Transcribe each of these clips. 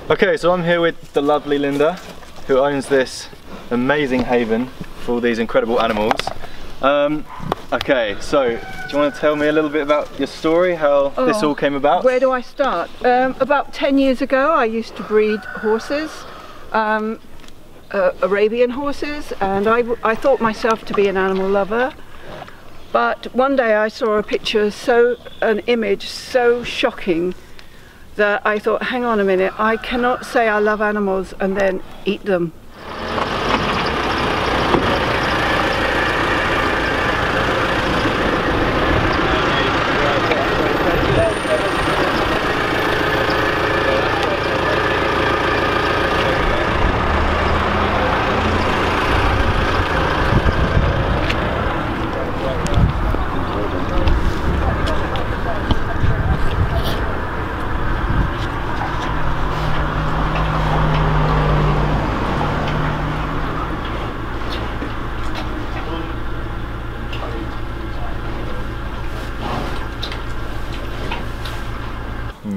Okay, so I'm here with the lovely Lynda, who owns this amazing haven for all these incredible animals. Okay, so do you want to tell me a little bit about your story, how this all came about? Where do I start? About 10 years ago I used to breed horses, Arabian horses, and I thought myself to be an animal lover. But one day I saw a picture, an image so shocking that I thought, hang on a minute, I cannot say I love animals and then eat them.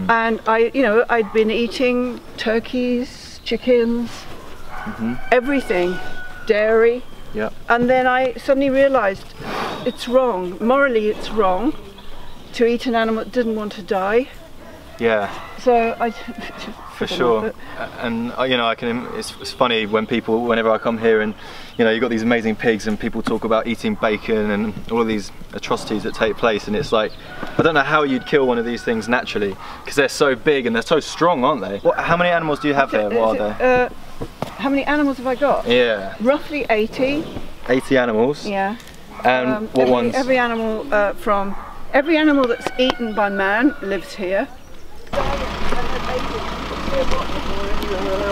And I'd been eating turkeys, chickens, everything, dairy. Yeah. And then I suddenly realised it's wrong. Morally, it's wrong to eat an animal that didn't want to die. Yeah. So I. For sure. And it's funny when whenever I come here and you've got these amazing pigs and people talk about eating bacon and all of these atrocities that take place, and it's like, I don't know how you'd kill one of these things naturally, because they're so big and they're so strong, aren't they? How many animals do you have there? What are they? How many animals have I got? Yeah. Roughly 80. 80 animals? Yeah. And what ones? Every animal every animal that's eaten by man lives here.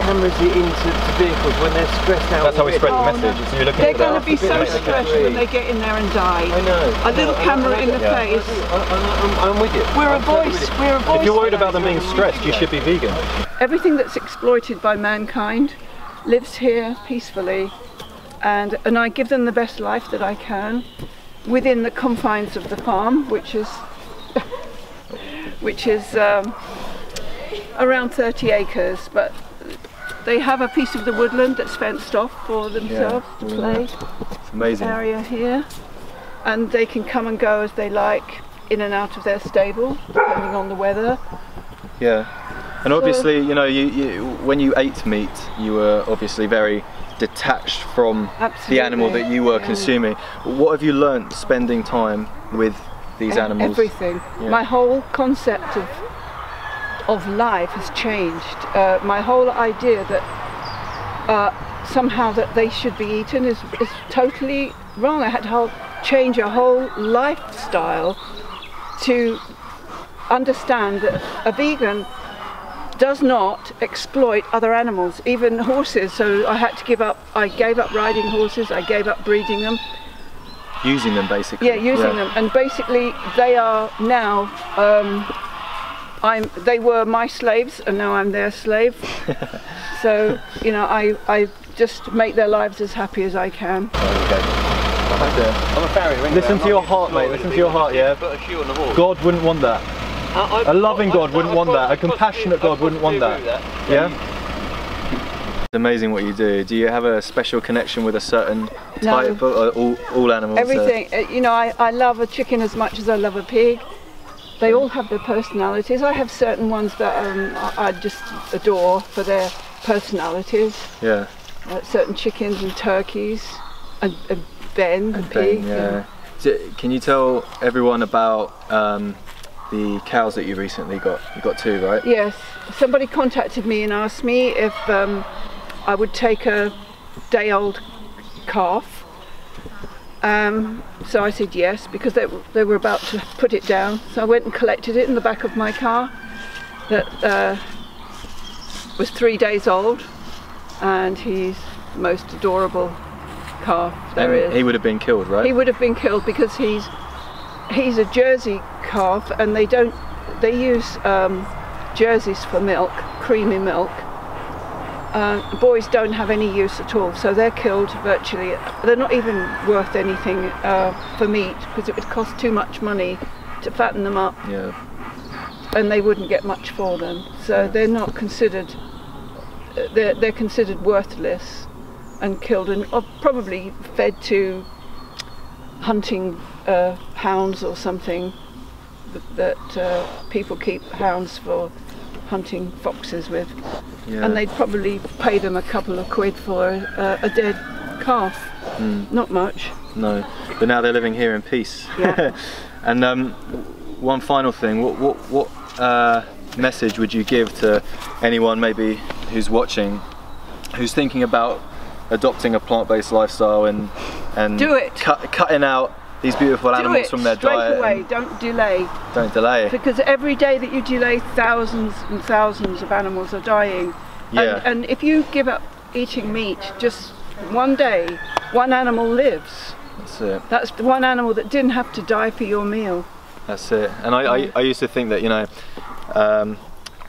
Animals into vehicles when they're stressed out. That's how we spread the message. So you're looking they're going to be so stressed when they get in there and die. I know. A little camera in the face. I'm with you. We're a voice. We're a voice. If you're worried about them being stressed, you should be vegan. Everything that's exploited by mankind lives here peacefully, and I give them the best life that I can within the confines of the farm, which is around 30 acres, but they have a piece of the woodland that's fenced off for themselves to play. It's amazing. Area here, and they can come and go as they like in and out of their stable, depending on the weather. Yeah, and obviously, when you ate meat, you were obviously very detached from the animal that you were consuming. What have you learnt spending time with these animals? Everything. Yeah. My whole concept of life has changed. My whole idea that somehow that they should be eaten is totally wrong. I had to change a whole lifestyle to understand that a vegan does not exploit other animals, even horses. So I had to give up. I gave up riding horses. I gave up breeding them. Using them, basically. Yeah, using them, and basically they are now. They were my slaves, and now I'm their slave. So I just make their lives as happy as I can. I'm a farrier. Listen to your heart, mate. Listen to your heart. Yeah. God wouldn't want that. A loving God wouldn't want that. A compassionate God wouldn't want that. Yeah. It's amazing what you do. Do you have a special connection with a certain type, or all animals? Everything. I love a chicken as much as I love a pig. They all have their personalities. I have certain ones that I just adore for their personalities. Yeah. Certain chickens and turkeys, and Ben, the pig. Yeah. Can you tell everyone about the cows that you recently got? You got 2, right? Yes. Somebody contacted me and asked me if I would take a day-old calf. So I said yes, because they were about to put it down. So I went and collected it in the back of my car. That was 3 days old, and he's the most adorable calf there is. He would have been killed, right? He would have been killed because he's a Jersey calf, and they use Jerseys for milk, creamy milk. Boys don't have any use at all, so they're killed virtually. They're not even worth anything for meat, because it would cost too much money to fatten them up. Yeah. and they wouldn't get much for them. So they're not considered, they're considered worthless and killed, and probably fed to hunting hounds or something that people keep hounds for hunting foxes with. Yeah. And they'd probably pay them a couple of quid for a dead calf. Not much. No, but now they're living here in peace. Yeah. And one final thing, what message would you give to anyone maybe who's watching, who's thinking about adopting a plant-based lifestyle and Do it. Cutting out these beautiful animals from their diet? Straight away, don't delay. Don't delay. Because every day that you delay, thousands and thousands of animals are dying. Yeah. And if you give up eating meat just one day, one animal lives. That's it. That's the one animal that didn't have to die for your meal. That's it. And I used to think that, you know,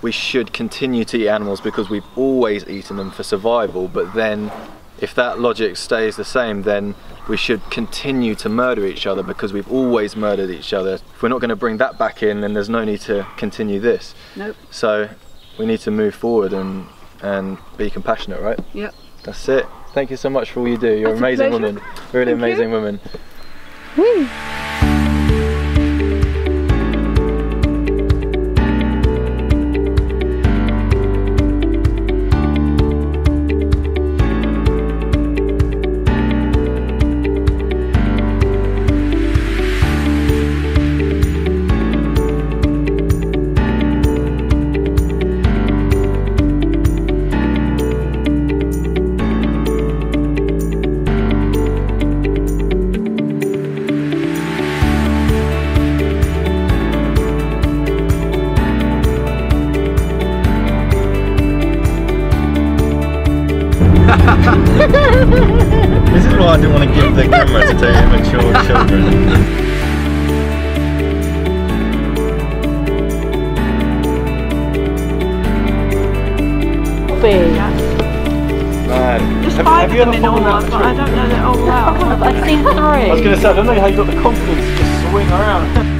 we should continue to eat animals because we've always eaten them for survival, but then if that logic stays the same, then we should continue to murder each other because we've always murdered each other. If we're not going to bring that back in, then there's no need to continue this. Nope. So we need to move forward and be compassionate, right? Yep. That's it. Thank you so much for all you do. You're an amazing woman. Really amazing woman. Woo. This is why I didn't want to give the camera to immature children. Man. There's five of them in all, but I don't know they're all out. I've seen 3. I was going to say, I don't know how you got the confidence to just swing around.